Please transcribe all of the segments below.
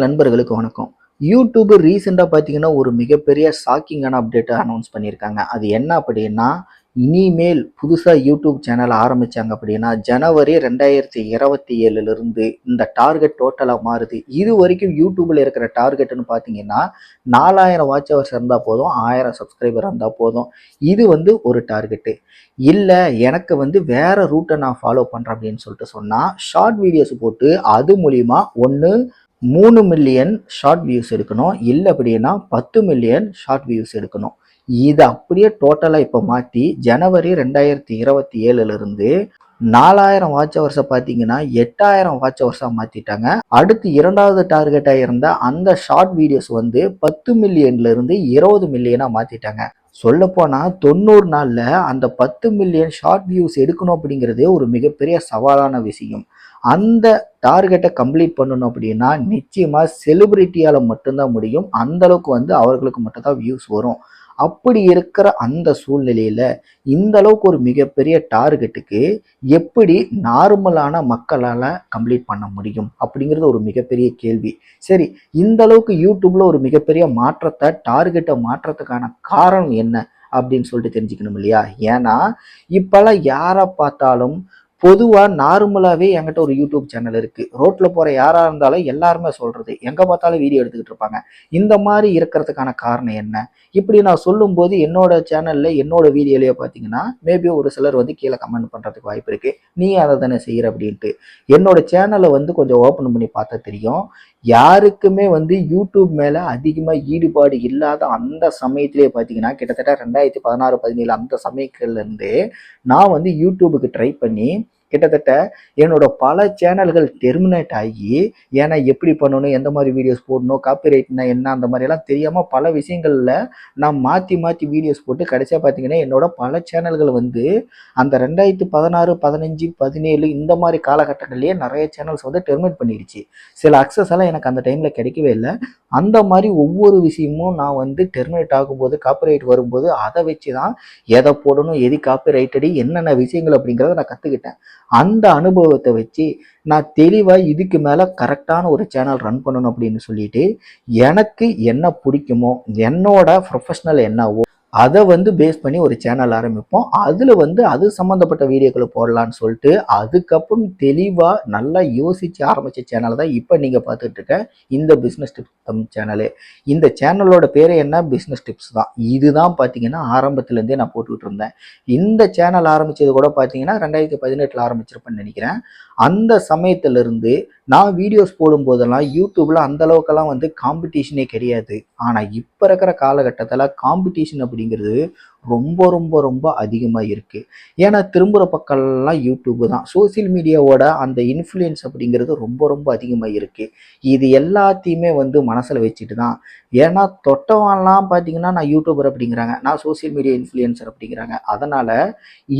நண்பர்களுக்கு வணக்கம். யூடியூப் ரீசெண்டா பார்த்தீங்கன்னா, ஒரு மிகப்பெரிய ஷாக்கிங்கான அப்டேட்ட அனௌன்ஸ் பண்ணியிருக்காங்க. அது என்ன அப்படின்னா, இனிமேல் புதுசா யூடியூப் சேனல் ஆரம்பிச்சாங்க அப்படின்னா, ஜனவரி 2027லிருந்து இந்த டார்கெட் டோட்டலா மாறுது. இதுவரைக்கும் யூடியூப்ல இருக்கிற டார்கெட்ன்னு பார்த்தீங்கன்னா, 4000 வாட்ச் ஹவர்ஸ் இருந்தா போதும், 1000 சப்ஸ்கிரைபர் இருந்தா போதும். இது ஒரு டார்கெட்டு. இல்ல எனக்கு வேற ரூட்ட நான் ஃபாலோ பண்றேன் அப்படின்னு சொல்லிட்டு சொன்னா, ஷார்ட் வீடியோஸ் போட்டு அது மூலியமா 3 மில்லியன் ஷார்ட் வியூஸ் எடுக்கணும். இல்லை அப்படின்னா 10 மில்லியன் ஷார்ட் வியூஸ் எடுக்கணும். இதை அப்படியே டோட்டலாக இப்போ மாற்றி ஜனவரி 2027லிருந்து 4000 வாட்ச் ஹவர்ஸை பார்த்தீங்கன்னா 8000 வாட்ச் ஹவர்ஸாக மாற்றிட்டாங்க. அடுத்து இரண்டாவது டார்கெட்டாக இருந்த அந்த ஷார்ட் வீடியோஸ் 10 மில்லியன்லேருந்து 20 மில்லியனாக மாற்றிட்டாங்க. சொல்லப்போனால் 90 நாளில் அந்த 10 மில்லியன் ஷார்ட் வியூஸ் எடுக்கணும் அப்படிங்கிறதே ஒரு மிகப்பெரிய சவாலான விஷயம். அந்த டார்கெட்டை கம்ப்ளீட் பண்ணணும் அப்படின்னா நிச்சயமாக செலிபிரிட்டியால் மட்டும்தான் முடியும். அந்த அளவுக்கு அவர்களுக்கு மட்டும்தான் வியூஸ் வரும். அப்படி இருக்கிற அந்த சூழ்நிலையில் இந்த அளவுக்கு ஒரு மிகப்பெரிய டார்கெட்டுக்கு எப்படி நார்மலான மக்களால் கம்ப்ளீட் பண்ண முடியும் அப்படிங்கிறது ஒரு மிகப்பெரிய கேள்வி. சரி, இந்த அளவுக்கு யூடியூப்ல ஒரு மிகப்பெரிய மாற்றத்தை டார்கெட்டை மாற்றத்துக்கான காரணம் என்ன அப்படின்னு சொல்லிட்டு தெரிஞ்சுக்கணும் இல்லையா? ஏன்னா இப்பெல்லாம் யாரை பார்த்தாலும் பொதுவாக நார்மலாகவே என்கிட்ட ஒரு யூடியூப் சேனல் இருக்குது. ரோட்டில் போகிற யாராக இருந்தாலும் எல்லாருமே சொல்கிறது, எங்கே பார்த்தாலும் வீடியோ எடுத்துக்கிட்டு இருப்பாங்க. இந்த மாதிரி இருக்கிறதுக்கான காரணம் என்ன? இப்படி நான் சொல்லும்போது என்னோட சேனலில் என்னோட வீடியோலேயே பார்த்தீங்கன்னா மேபி ஒரு சிலர் கீழே கமெண்ட் பண்ணுறதுக்கு வாய்ப்பு இருக்குது, நீ அதை தானே செய்கிற அப்படின்ட்டு. என்னோட சேனலை கொஞ்சம் ஓப்பன் பண்ணி பார்த்தா தெரியும். யாருக்குமே யூடியூப் மேலே அதிகமாக ஈடுபாடு இல்லாத அந்த சமயத்திலே பார்த்தீங்கன்னா கிட்டத்தட்ட 2016-17 அந்த சமயத்துலேருந்தே நான் யூடியூபுக்கு ட்ரை பண்ணி கிட்டத்தட்ட என்னோட பல சேனல்கள் டெர்மினேட் ஆகி, ஏன்னா எப்படி பண்ணணும், எந்த மாதிரி வீடியோஸ் போடணும், காப்பிரைட்னா என்ன, அந்த மாதிரியெல்லாம் தெரியாமல் பல விஷயங்களில் நான் மாற்றி மாற்றி வீடியோஸ் போட்டு கடைசியாக பார்த்தீங்கன்னா என்னோட பல சேனல்கள் அந்த 2016, 15, 17 இந்த மாதிரி காலகட்டங்கள்லேயே நிறைய சேனல்ஸ் டெர்மினேட் பண்ணிடுச்சு. சில அக்சஸ் எல்லாம் எனக்கு அந்த டைமில் கிடைக்கவே இல்லை. அந்த மாதிரி ஒவ்வொரு விஷயமும் நான் டெர்மினேட் ஆகும்போது, காப்பிரைட் வரும்போது அதை வச்சு தான் எதை போடணும், எது காப்பிரைட்டடி, என்னென்ன விஷயங்கள் அப்படிங்கிறத நான் கற்றுக்கிட்டேன். அந்த அனுபவத்தை வச்சு நான் தெளிவாக இதுக்கு மேலே கரெக்டான ஒரு சேனல் ரன் பண்ணணும் அப்படின்னு சொல்லிட்டு, எனக்கு என்ன பிடிக்குமோ, என்னோட ப்ரொஃபஷனல் என்னவோ அதை பேஸ் பண்ணி ஒரு சேனல் ஆரம்பிப்போம். அதில் அது சம்மந்தப்பட்ட வீடியோக்களை போடலான்னு சொல்லிட்டு அதுக்கப்புறம் தெளிவாக நல்லா யோசித்து ஆரம்பித்த சேனல் தான் இப்போ நீங்கள் பார்த்துட்டு இருக்க இந்த பிஸ்னஸ் டிப்ஸ் சேனலு. இந்த சேனலோட பேர் என்ன? பிஸ்னஸ் டிப்ஸ் தான். இதுதான் பார்த்தீங்கன்னா ஆரம்பத்துலேருந்தே நான் போட்டுக்கிட்டு இருந்தேன். இந்த சேனல் ஆரம்பித்தது கூட பார்த்தீங்கன்னா 2018 ஆரம்பிச்சிருப்பேன்னு நினைக்கிறேன். அந்த சமயத்திலிருந்து நான் வீடியோஸ் போடும்போதெல்லாம் யூடியூப்பில் அந்த அளவுக்கெல்லாம் காம்படிஷனே கிடையாது. ஆனால் இப்போ இருக்கிற காலகட்டத்தில் காம்படிஷன் அப்படிங்கிறது ரொம்ப ரொம்ப ரொம்ப அதிகமாக இருக்குது. ஏன்னா திரும்புகிற பக்கம்லாம் யூடியூப் தான். சோசியல் மீடியாவோட அந்த இன்ஃப்ளூயன்ஸ் அப்படிங்கிறது ரொம்ப ரொம்ப அதிகமாக இருக்குது. இது எல்லாத்தையுமே மனசில் வச்சுட்டு தான், ஏன்னா தொட்டவன்லாம் பார்த்தீங்கன்னா நான் யூடியூபர் அப்படிங்கிறாங்க, நான் சோசியல் மீடியா இன்ஃப்ளூயன்சர் அப்படிங்கிறாங்க. அதனால்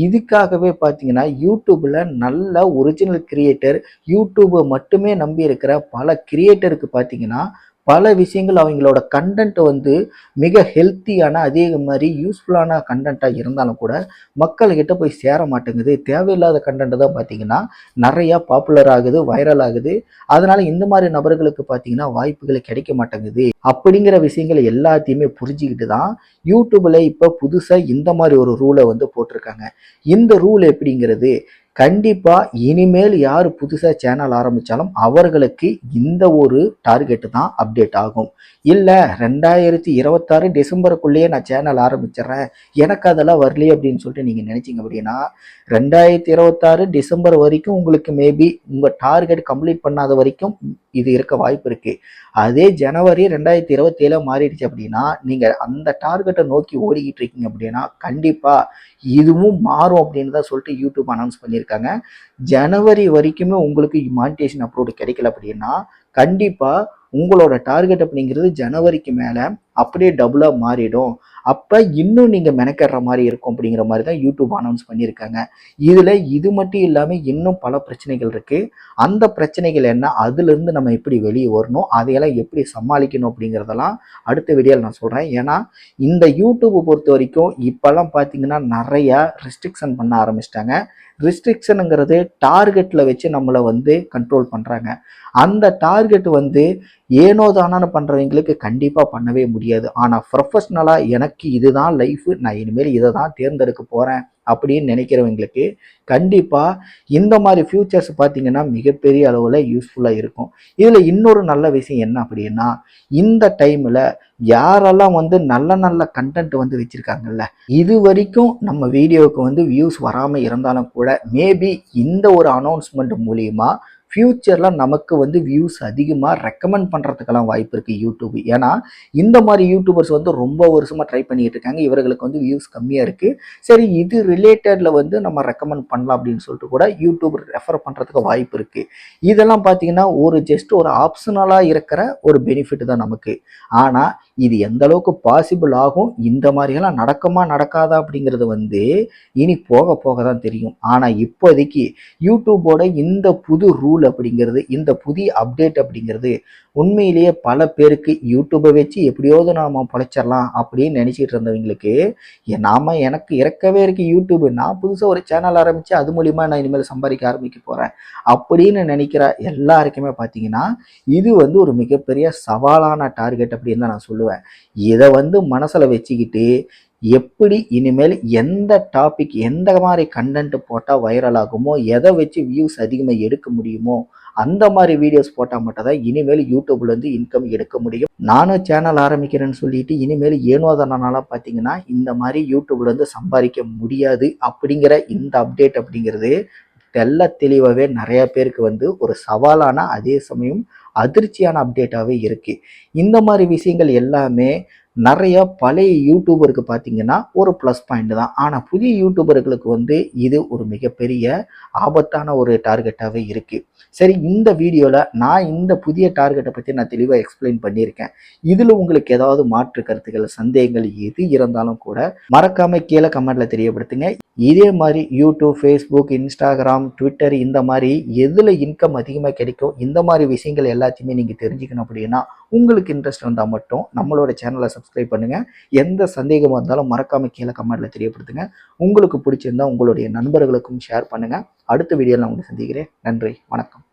இதுக்காகவே பார்த்தீங்கன்னா யூடியூப்பில் நல்ல ஒரிஜினல் கிரியேட்டர், யூடியூபை மட்டுமே நம்பி இருக்கிற பல கிரியேட்டருக்கு பார்த்தீங்கன்னா பல விஷயங்கள் அவங்களோட கண்டென்ட் மிக ஹெல்த்தியான, அதே மாதிரி யூஸ்ஃபுல்லான கண்டென்ட்டாக இருந்தாலும் கூட மக்கள்கிட்ட போய் சேர மாட்டேங்குது. தேவையில்லாத கண்டென்ட் தான் பார்த்தீங்கன்னா நிறையா பாப்புலர் ஆகுது, வைரல் ஆகுது. அதனால இந்த மாதிரி நபர்களுக்கு பார்த்தீங்கன்னா வாய்ப்புகள் கிடைக்க மாட்டேங்குது. அப்படிங்கிற விஷயங்கள் எல்லாத்தையுமே புரிஞ்சுக்கிட்டு தான் யூடியூப்ல இப்போ புதுசாக இந்த மாதிரி ஒரு ரூலை போட்டிருக்காங்க. இந்த ரூல் எப்படிங்கிறது, கண்டிப்பா இனிமேல் யார் புதுசா சேனல் ஆரம்பிச்சாலும் அவர்களுக்கு இந்த ஒரு டார்கெட் தான் அப்டேட் ஆகும். இல்ல 2026 டிசம்பருக்குள்ளேயே நான் சேனல் ஆரம்பிச்சிடுறேன், எனக்கு அதெல்லாம் வரலையே அப்படின்னு சொல்லிட்டு நீங்க நினைச்சீங்க அப்படின்னா 2026 டிசம்பர் வரைக்கும் உங்களுக்கு மேபி உங்க டார்கெட் கம்ப்ளீட் பண்ணாத வரைக்கும் இது இருக்க வாய்ப்பு இருக்கு. அதே ஜனவரி 2027 மாறிடுச்சு அப்படின்னா நீங்க அந்த டார்கெட்டை நோக்கி ஓடிக்கிட்டு இருக்கீங்க அப்படின்னா கண்டிப்பா இதுவும் மாறும் அப்படின்னு தான் சொல்லிட்டு யூடியூப் அனௌன்ஸ் பண்ணியிருக்காங்க. ஜனவரி வரைக்குமே உங்களுக்கு மானிட்டேஷன் அப்ரூவ் கிடைக்கல அப்படின்னா கண்டிப்பா உங்களோட டார்கெட் அப்படிங்கிறது ஜனவரிக்கு மேலே அப்படியே டபுளாக மாறிடும். அப்போ இன்னும் நீங்கள் மெனக்கடுற மாதிரி இருக்கும் அப்படிங்கிற மாதிரி தான் யூடியூப் அனௌன்ஸ் பண்ணியிருக்காங்க. இதில் இது மட்டும் இல்லாமல் இன்னும் பல பிரச்சனைகள் இருக்குது. அந்த பிரச்சனைகள் என்ன, அதுலேருந்து நம்ம எப்படி வெளியே வரணும், அதையெல்லாம் எப்படி சமாளிக்கணும் அப்படிங்கிறதெல்லாம் அடுத்த வீடியோவில் நான் சொல்கிறேன். ஏன்னா இந்த யூடியூப்பை பொறுத்த வரைக்கும் இப்போல்லாம் பார்த்தீங்கன்னா நிறையா ரெஸ்ட்ரிக்ஷன் பண்ண ஆரம்பிச்சிட்டாங்க. ரெஸ்ட்ரிக்ஷனுங்கிறது டார்கெட்டில் வச்சு நம்மளை கண்ட்ரோல் பண்ணுறாங்க. அந்த டார்கெட் ஏனோ தானான்னு பண்ணுறவங்களுக்கு கண்டிப்பாக பண்ணவே முடியாது. ஆனால் ப்ரொஃபஷ்னலாக எனக்கு இதுதான் லைஃப், நான் இனிமேல் இதை தான் தேர்ந்தெடுக்க போகிறேன் அப்படின்னு நினைக்கிறவங்களுக்கு கண்டிப்பாக இந்த மாதிரி ஃபியூச்சர்ஸ் பார்த்தீங்கன்னா மிகப்பெரிய அளவில் யூஸ்ஃபுல்லாக இருக்கும். இதில் இன்னொரு நல்ல விஷயம் என்ன அப்படின்னா, இந்த டைமில் யாரெல்லாம் நல்ல நல்ல கண்டென்ட் வச்சிருக்காங்கல்ல, இது வரைக்கும் நம்ம வீடியோவுக்கு வியூஸ் வராமல் இருந்தாலும் கூட மேபி இந்த ஒரு அனௌன்ஸ்மெண்ட் மூலியமா ஃபியூச்சரில் நமக்கு வியூஸ் அதிகமாக ரெக்கமெண்ட் பண்ணுறதுக்கெல்லாம் வாய்ப்பு இருக்குது யூடியூப். ஏன்னா இந்த மாதிரி யூடியூபர்ஸ் ரொம்ப வருஷமாக ட்ரை பண்ணிட்டு இருக்காங்க, இவர்களுக்கு வியூஸ் கம்மியாக இருக்குது. சரி, இது ரிலேட்டடில் நம்ம ரெக்கமெண்ட் பண்ணலாம் அப்படின்னு சொல்லிட்டு கூட யூடியூப் ரெஃபர் பண்ணுறதுக்கு வாய்ப்பு இருக்குது. இதெல்லாம் பார்த்தீங்கன்னா ஜஸ்ட் ஒரு ஆப்ஷனலாக இருக்கிற ஒரு பெனிஃபிட் தான் நமக்கு. ஆனால் இது எந்த அளவுக்கு பாசிபிள் ஆகும், இந்த மாதிரியெல்லாம் நடக்குமா நடக்காதா அப்படிங்கிறது இனி போக போக தான் தெரியும். ஆனால் இப்போதைக்கு யூடியூபோட இந்த புது ரூல் அப்படிங்கிறது, இந்த புதிய அப்டேட் அப்படிங்கிறது உண்மையிலேயே பல பேருக்கு யூடியூப்பை வச்சு எப்படியாவது நாம பொழைச்சிடலாம் அப்படின்னு நினச்சிட்டு இருந்தவங்களுக்கு, எனக்கு இறக்கவே இருக்கு யூடியூப், நான் புதுசாக ஒரு சேனல் ஆரம்பித்து அது மூலிமா நான் இனிமேல் சம்பாதிக்க ஆரம்பிக்க போகிறேன் அப்படின்னு நினைக்கிற எல்லாருக்குமே பார்த்தீங்கன்னா இது ஒரு மிகப்பெரிய சவாலான டார்கெட் அப்படின்னு தான் நான் சொல்லுவேன். இதை மனசில் வச்சுக்கிட்டு எப்படி இனிமேல் எந்த டாபிக் எந்த மாதிரி கண்டென்ட் போட்டால் வைரல் ஆகுமோ, எதை வச்சு வியூஸ் அதிகமாக எடுக்க முடியுமோ அந்த மாதிரி வீடியோஸ் போட்டால் மட்டும் தான் இனிமேல் யூடியூப்லேருந்து இன்கம் எடுக்க முடியும். நானும் சேனல் ஆரம்பிக்கிறேன்னு சொல்லிட்டு இனிமேல் ஏனோதானால பார்த்தீங்கன்னா இந்த மாதிரி யூடியூப்லேருந்து சம்பாதிக்க முடியாது அப்படிங்கிற இந்த அப்டேட் அப்படிங்கிறது தெளிவாகவே நிறைய பேருக்கு ஒரு சவாலான அதே சமயம் அதிர்ச்சியான அப்டேட்டாகவே இருக்குது. இந்த மாதிரி விஷயங்கள் எல்லாமே நிறைய பழைய யூடியூபருக்கு பார்த்தீங்கன்னா ஒரு ப்ளஸ் பாயிண்ட் தான். ஆனால் புதிய யூடியூபர்களுக்கு இது ஒரு மிகப்பெரிய ஆபத்தான ஒரு டார்கெட்டாகவே இருக்குது. சரி, இந்த வீடியோவில் நான் இந்த புதிய டார்கெட்டை பற்றி நான் தெளிவாக எக்ஸ்பிளைன் பண்ணியிருக்கேன். இதில் உங்களுக்கு ஏதாவது மாற்று கருத்துக்கள், சந்தேகங்கள் எது இருந்தாலும் கூட மறக்காமல் கீழே கமெண்ட்டில் தெரியப்படுத்துங்க. இதே மாதிரி யூடியூப், ஃபேஸ்புக், இன்ஸ்டாகிராம், ட்விட்டர் இந்த மாதிரி எதில் இன்கம் அதிகமாக கிடைக்கும், இந்த மாதிரி விஷயங்கள் எல்லாத்தையுமே நீங்கள் தெரிஞ்சுக்கணும் அப்படின்னா உங்களுக்கு இன்ட்ரெஸ்ட் வந்தால் மட்டும் நம்மளோட சேனலை சப்ஸ்கிரைப் பண்ணுங்கள். எந்த சந்தேகமாக இருந்தாலும் மறக்காமல் கீழே கமெண்ட்டில் தெரியப்படுத்துங்க. உங்களுக்கு பிடிச்சிருந்தால் உங்களுடைய நண்பர்களுக்கும் ஷேர் பண்ணுங்கள். அடுத்த வீடியோவில் நான் உங்களை சந்திக்கிறேன். நன்றி, வணக்கம்.